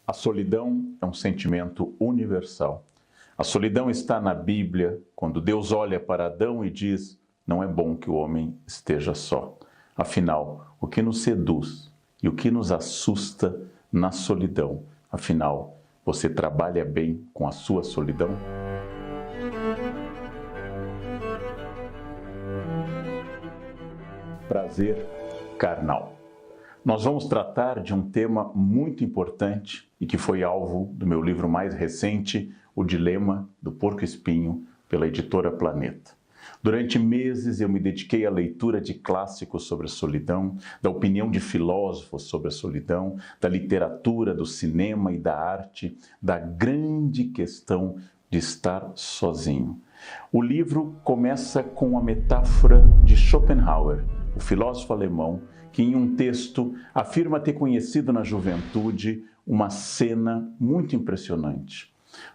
A solidão é um sentimento universal. A solidão está na Bíblia, quando Deus olha para Adão e diz: não é bom que o homem esteja só. Afinal, o que nos seduz e o que nos assusta na solidão? Afinal, você trabalha bem com a sua solidão? Prazer carnal. Nós vamos tratar de um tema muito importante e que foi alvo do meu livro mais recente, O Dilema do Porco-Espinho, pela editora Planeta. Durante meses eu me dediquei à leitura de clássicos sobre a solidão, da opinião de filósofos sobre a solidão, da literatura, do cinema e da arte, da grande questão de estar sozinho. O livro começa com a metáfora de Schopenhauer, o filósofo alemão, que em um texto afirma ter conhecido na juventude uma cena muito impressionante.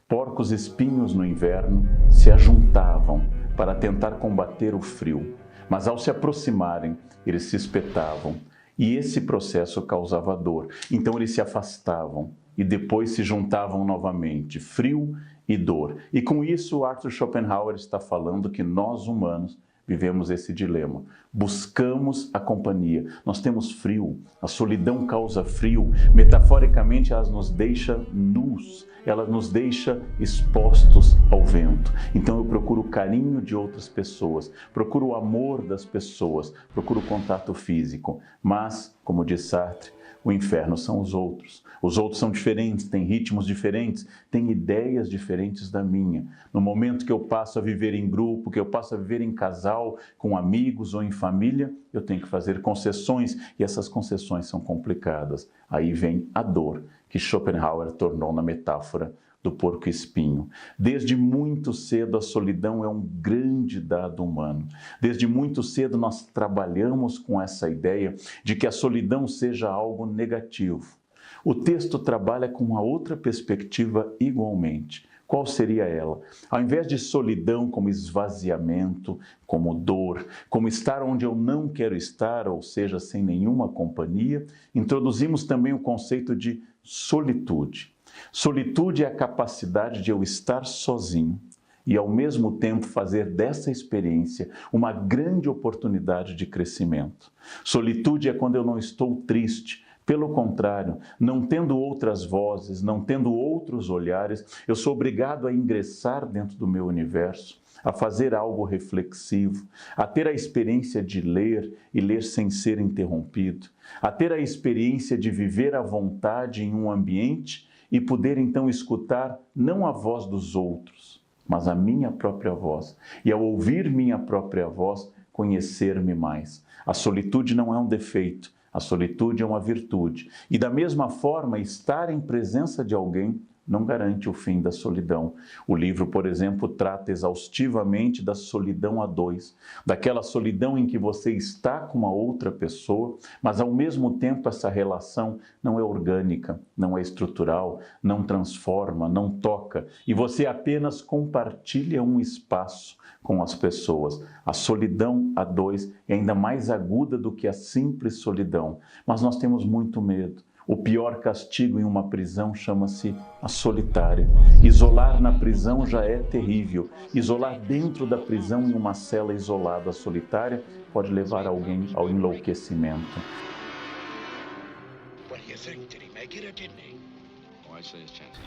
Porcos espinhos no inverno se ajuntavam para tentar combater o frio, mas ao se aproximarem, eles se espetavam e esse processo causava dor. Então eles se afastavam e depois se juntavam novamente, frio e dor. E com isso, Arthur Schopenhauer está falando que nós humanos vivemos esse dilema. Buscamos a companhia. Nós temos frio, a solidão causa frio. Metaforicamente, ela nos deixa nus, ela nos deixa expostos ao vento. Então eu procuro o carinho de outras pessoas, procuro o amor das pessoas, procuro o contato físico. Mas, como diz Sartre, o inferno são os outros. Os outros são diferentes, têm ritmos diferentes, têm ideias diferentes da minha. No momento que eu passo a viver em grupo, que eu passo a viver em casal, com amigos ou em família, eu tenho que fazer concessões e essas concessões são complicadas. Aí vem a dor que Schopenhauer tornou na metáfora do porco-espinho. Desde muito cedo a solidão é um grande dado humano. Desde muito cedo nós trabalhamos com essa ideia de que a solidão seja algo negativo. O texto trabalha com uma outra perspectiva igualmente. Qual seria ela? Ao invés de solidão como esvaziamento, como dor, como estar onde eu não quero estar, ou seja, sem nenhuma companhia, introduzimos também o conceito de solitude. Solitude é a capacidade de eu estar sozinho e, ao mesmo tempo, fazer dessa experiência uma grande oportunidade de crescimento. Solitude é quando eu não estou triste. Pelo contrário, não tendo outras vozes, não tendo outros olhares, eu sou obrigado a ingressar dentro do meu universo, a fazer algo reflexivo, a ter a experiência de ler e ler sem ser interrompido, a ter a experiência de viver à vontade em um ambiente e poder então escutar não a voz dos outros, mas a minha própria voz. E ao ouvir minha própria voz, conhecer-me mais. A solitude não é um defeito, a solitude é uma virtude. E da mesma forma, estar em presença de alguém não garante o fim da solidão. O livro, por exemplo, trata exaustivamente da solidão a dois, daquela solidão em que você está com uma outra pessoa, mas ao mesmo tempo essa relação não é orgânica, não é estrutural, não transforma, não toca, e você apenas compartilha um espaço com as pessoas. A solidão a dois é ainda mais aguda do que a simples solidão, mas nós temos muito medo. O pior castigo em uma prisão chama-se a solitária. Isolar na prisão já é terrível. Isolar dentro da prisão em uma cela isolada, solitária, pode levar alguém ao enlouquecimento.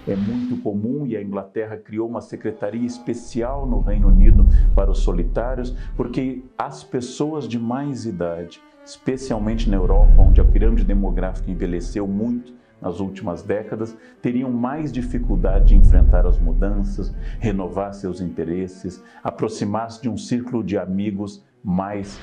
É muito comum e a Inglaterra criou uma secretaria especial no Reino Unido para os solitários, porque as pessoas de mais idade, especialmente na Europa, onde a pirâmide demográfica envelheceu muito nas últimas décadas, teriam mais dificuldade de enfrentar as mudanças, renovar seus interesses, aproximar-se de um círculo de amigos mais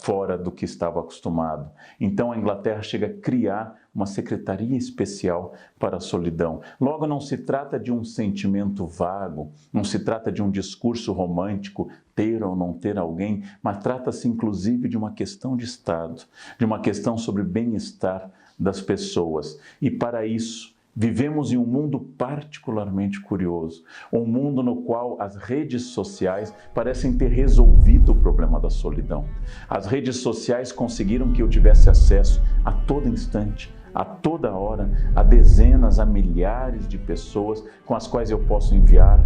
fora do que estava acostumado. Então a Inglaterra chega a criar uma secretaria especial para a solidão. Logo, não se trata de um sentimento vago, não se trata de um discurso romântico, ter ou não ter alguém, mas trata-se inclusive de uma questão de Estado, de uma questão sobre bem-estar das pessoas. E para isso, vivemos em um mundo particularmente curioso, um mundo no qual as redes sociais parecem ter resolvido o problema da solidão. As redes sociais conseguiram que eu tivesse acesso a todo instante a toda hora a dezenas, a milhares de pessoas com as quais eu posso enviar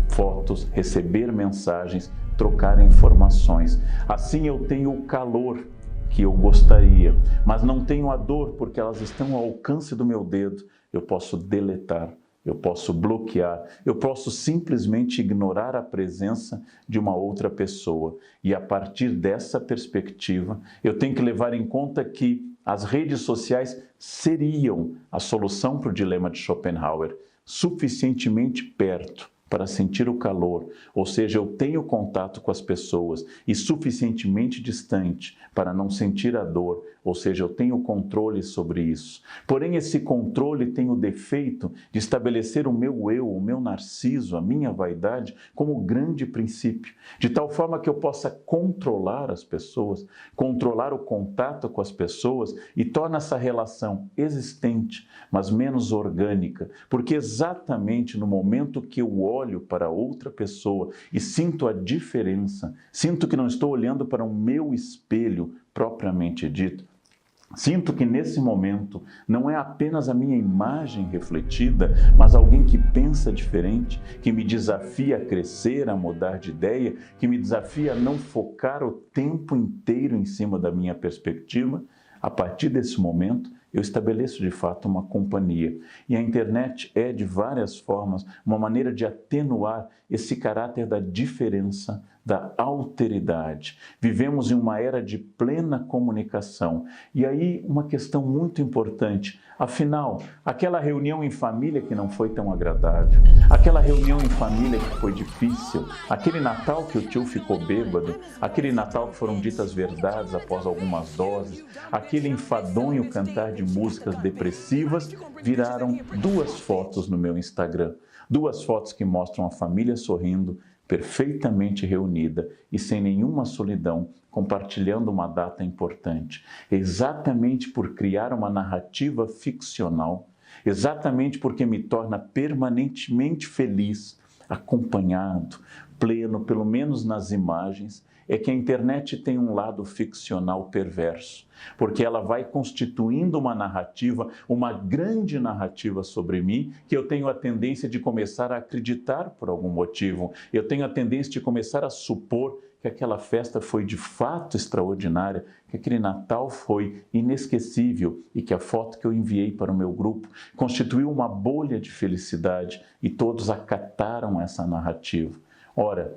fotos, receber mensagens, trocar informações. Assim eu tenho o calor que eu gostaria, mas não tenho a dor porque elas estão ao alcance do meu dedo. Eu posso deletar, eu posso bloquear, eu posso simplesmente ignorar a presença de uma outra pessoa. E a partir dessa perspectiva, eu tenho que levar em conta que as redes sociais seriam a solução para o dilema de Schopenhauer, suficientemente perto para sentir o calor, ou seja, eu tenho contato com as pessoas, e suficientemente distante para não sentir a dor, ou seja, eu tenho controle sobre isso. Porém, esse controle tem o defeito de estabelecer o meu eu, o meu narciso, a minha vaidade, como grande princípio, de tal forma que eu possa controlar as pessoas, controlar o contato com as pessoas e torna essa relação existente, mas menos orgânica, porque exatamente no momento que eu olho para outra pessoa e sinto a diferença, sinto que não estou olhando para o meu espelho propriamente dito, sinto que nesse momento não é apenas a minha imagem refletida, mas alguém que pensa diferente, que me desafia a crescer, a mudar de ideia, que me desafia a não focar o tempo inteiro em cima da minha perspectiva. A partir desse momento, eu estabeleço de fato uma companhia. E a internet é, de várias formas, uma maneira de atenuar esse caráter da diferença, da alteridade. Vivemos em uma era de plena comunicação. E aí, uma questão muito importante. Afinal, aquela reunião em família que não foi tão agradável, aquela reunião em família que foi difícil, aquele Natal que o tio ficou bêbado, aquele Natal que foram ditas verdades após algumas doses, aquele enfadonho cantar de músicas depressivas, viraram 2 fotos no meu Instagram. 2 fotos que mostram a família sorrindo, perfeitamente reunida e sem nenhuma solidão, compartilhando uma data importante. Exatamente por criar uma narrativa ficcional, exatamente porque me torna permanentemente feliz, acompanhado, pleno, pelo menos nas imagens, é que a internet tem um lado ficcional perverso, porque ela vai constituindo uma narrativa, uma grande narrativa sobre mim, que eu tenho a tendência de começar a acreditar por algum motivo. Eu tenho a tendência de começar a supor que aquela festa foi de fato extraordinária, que aquele Natal foi inesquecível e que a foto que eu enviei para o meu grupo constituiu uma bolha de felicidade e todos acataram essa narrativa. Ora,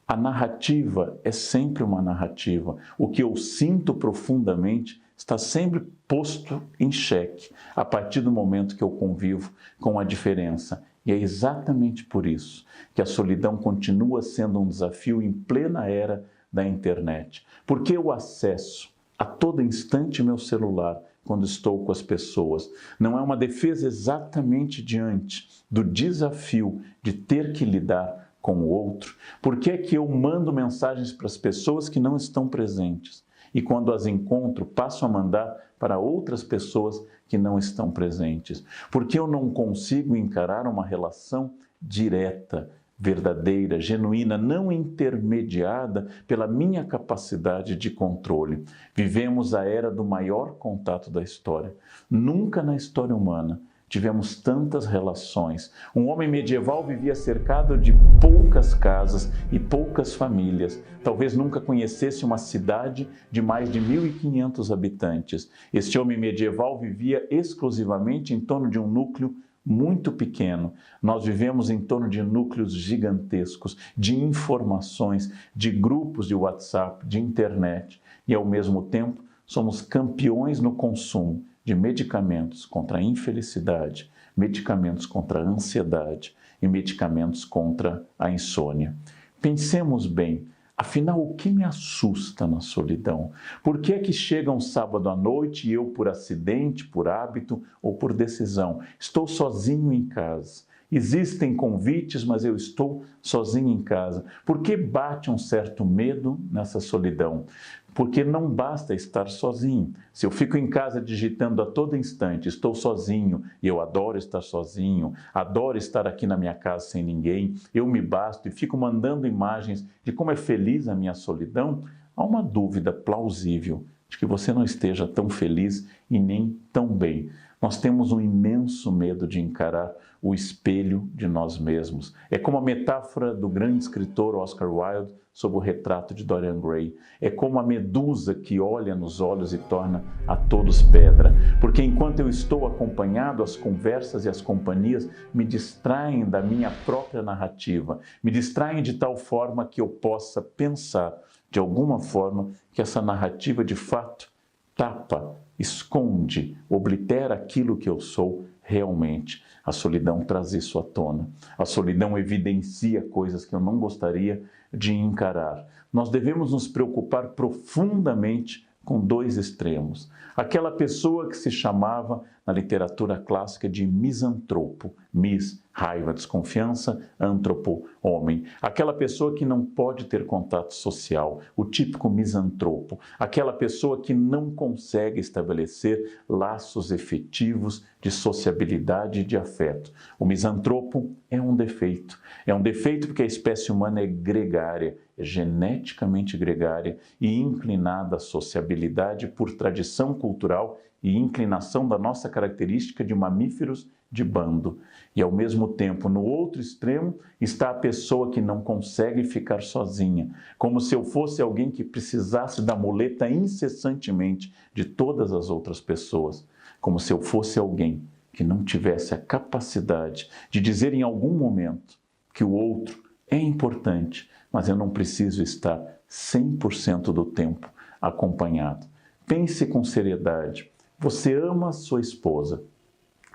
a narrativa é sempre uma narrativa. O que eu sinto profundamente está sempre posto em xeque a partir do momento que eu convivo com a diferença. E é exatamente por isso que a solidão continua sendo um desafio em plena era da internet. Porque eu acesso a todo instante meu celular quando estou com as pessoas. Não é uma defesa exatamente diante do desafio de ter que lidar com o outro? Por que é que eu mando mensagens para as pessoas que não estão presentes? E quando as encontro, passo a mandar para outras pessoas que não estão presentes? Porque eu não consigo encarar uma relação direta, verdadeira, genuína, não intermediada pela minha capacidade de controle. Vivemos a era do maior contato da história. Nunca na história humana tivemos tantas relações. Um homem medieval vivia cercado de poucas casas e poucas famílias. Talvez nunca conhecesse uma cidade de mais de 1.500 habitantes. Este homem medieval vivia exclusivamente em torno de um núcleo muito pequeno. Nós vivemos em torno de núcleos gigantescos, de informações, de grupos de WhatsApp, de internet. E, ao mesmo tempo, somos campeões no consumo de medicamentos contra a infelicidade, medicamentos contra a ansiedade e medicamentos contra a insônia. Pensemos bem, afinal, o que me assusta na solidão? Por que é que chega um sábado à noite e eu, por acidente, por hábito ou por decisão, estou sozinho em casa? Existem convites, mas eu estou sozinho em casa. Por que bate um certo medo nessa solidão? Porque não basta estar sozinho. Se eu fico em casa digitando a todo instante, estou sozinho, e eu adoro estar sozinho, adoro estar aqui na minha casa sem ninguém, eu me basto e fico mandando imagens de como é feliz a minha solidão, há uma dúvida plausível de que você não esteja tão feliz e nem tão bem. Nós temos um imenso medo de encarar o espelho de nós mesmos. É como a metáfora do grande escritor Oscar Wilde sobre o retrato de Dorian Gray. É como a medusa que olha nos olhos e torna a todos pedra. Porque enquanto eu estou acompanhado, as conversas e as companhias me distraem da minha própria narrativa, me distraem de tal forma que eu possa pensar, de alguma forma, que essa narrativa de fato tapa, esconde, oblitera aquilo que eu sou realmente. A solidão traz isso à tona. A solidão evidencia coisas que eu não gostaria de encarar. Nós devemos nos preocupar profundamente com dois extremos. Aquela pessoa que se chamava na literatura clássica de misantropo, mis, raiva, desconfiança, antropo, homem. Aquela pessoa que não pode ter contato social, o típico misantropo. Aquela pessoa que não consegue estabelecer laços efetivos de sociabilidade e de afeto. O misantropo é um defeito. É um defeito porque a espécie humana é gregária, é geneticamente gregária e inclinada à sociabilidade por tradição cultural e inclinação da nossa característica de mamíferos de bando. E ao mesmo tempo, no outro extremo, está a pessoa que não consegue ficar sozinha, como se eu fosse alguém que precisasse da muleta incessantemente de todas as outras pessoas, como se eu fosse alguém que não tivesse a capacidade de dizer em algum momento que o outro é importante, mas eu não preciso estar 100% do tempo acompanhado. Pense com seriedade. Você ama sua esposa,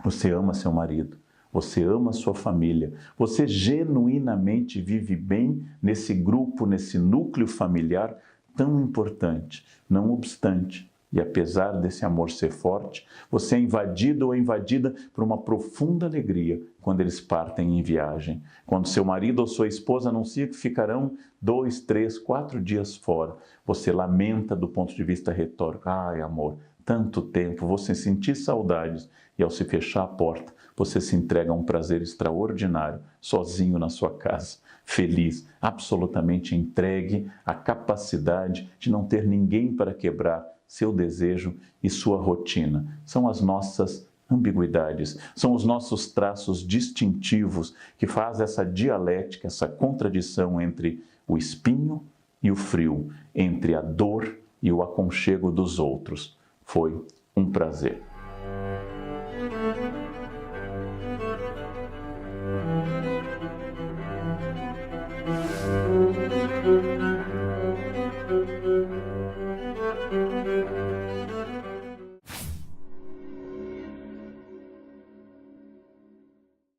você ama seu marido, você ama sua família, você genuinamente vive bem nesse grupo, nesse núcleo familiar tão importante. Não obstante, e apesar desse amor ser forte, você é invadido ou invadida por uma profunda alegria quando eles partem em viagem. Quando seu marido ou sua esposa anuncia que ficarão 2, 3, 4 dias fora, você lamenta do ponto de vista retórico. Ai, amor, tanto tempo, você sentir saudades e ao se fechar a porta, você se entrega a um prazer extraordinário, sozinho na sua casa, feliz, absolutamente entregue à capacidade de não ter ninguém para quebrar seu desejo e sua rotina. São as nossas ambiguidades, são os nossos traços distintivos que fazem essa dialética, essa contradição entre o espinho e o frio, entre a dor e o aconchego dos outros. Foi um prazer.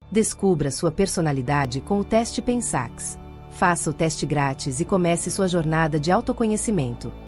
Descubra sua personalidade com o teste Pensax. Faça o teste grátis e comece sua jornada de autoconhecimento.